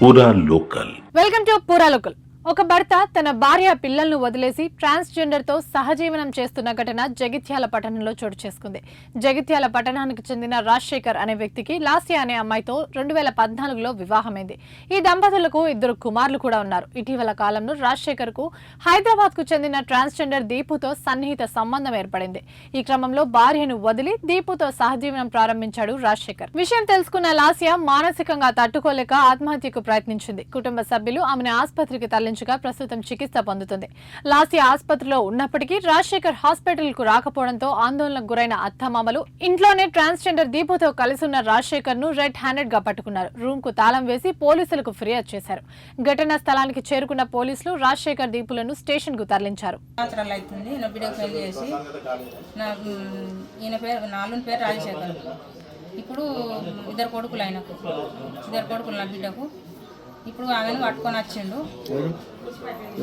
పూరా local. Welcome to పూరా local. ఒక భర్త తన భార్య పిల్లలను వదిలేసి ట్రాన్స్జెండర్ తో సహజీవనం చేస్తున్న ఘటన జగిత్యాల పట్టణంలో చోటు చేసుకుంది. జగిత్యాల పట్టణానికి చెందిన రాజశేఖర్ అనే వ్యక్తికి లాస్య అనే అమ్మాయితో 2014లో వివాహమైంది. ఈ దంపతులకు 2 కుమారులు కూడా ఉన్నారు. ఇటీవల కాలంలో రాజశేఖర్ కు హైదరాబాద్ కు చెందిన ట్రాన్స్జెండర్ దీపుతో సన్నిహిత సంబంధం ఏర్పడింది. ఈ క్రమంలో భార్యను వదిలి దీపుతో సహజీవనం ప్రారంభించాడు రాజశేఖర్. విషయం తెలుసుకున్న లాస్య మానసికంగా తట్టుకోలేక ఆత్మహత్యకు ప్రయత్నించింది. కుటుంబ సభ్యులు ఆమెను ఆసుపత్రికి తరలించారు. ప్రస్తుతం చికిత్స పొందుతుంది. లాస్య ఆసుపత్రిలో ఉన్నప్పటికీ రాజశేఖర్ హాస్పిటల్ కు రాకపోవడంతో ఆందోళనకు గురైన అత్తమామలు ఇంట్లోనే ట్రాన్స్జెండర్ దీపుతో కలిసి ఉన్న రాజశేఖర్ ను రెడ్ హ్యాండెడ్ గా పట్టుకున్నారు. రూమ్ కు తాళం వేసి పోలీసులకు ఫిర్యాదు చేశారు. ఘటనా స్థలానికి చేరుకున్న పోలీసులు రాజశేఖర్ దీపులను స్టేషన్ కు తరలించారు. ఇప్పుడు 2 కొడుకులు ఆయనకు 2 కొడుకులు నా బిడ్డకు. ఇప్పుడు ఆమెను పట్టుకొని వచ్చిండు,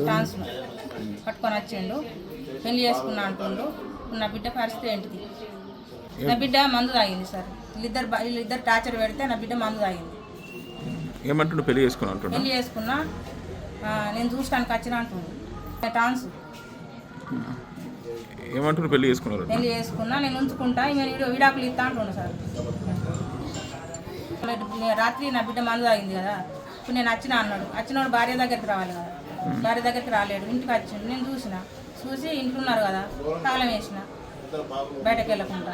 ట్రాన్స్ పట్టుకొని వచ్చిండు, పెళ్లి చేసుకున్నా అంటుండు. నా బిడ్డ పరిస్థితి ఏంటిది? నా బిడ్డ మందు తాగింది సార్. వీళ్ళిద్దరు టార్చర్ పెడితే నా బిడ్డ మందు తాగింది. ఏమంటుండు? పెళ్లి చేసుకున్నా నేను చూడటానికి వచ్చిన అంటుండు. ట్రాన్స్ ఏమంటుండు? పెళ్లి చేసుకున్నా నేను ఉంచుకుంటా, ఈమె విడాకులు ఇస్తా అంటుండు సార్. రాత్రి నా బిడ్డ మందు తాగింది కదా, ఇప్పుడు నేను వచ్చినోడు భార్య దగ్గరికి రావాలి కదా, భార్య దగ్గరికి రాలేడు, ఇంటికి వచ్చిండు. నేను చూసి ఇంట్లో ఉన్నారు కదా, తాళం వేసిన బయటకు వెళ్ళకుండా.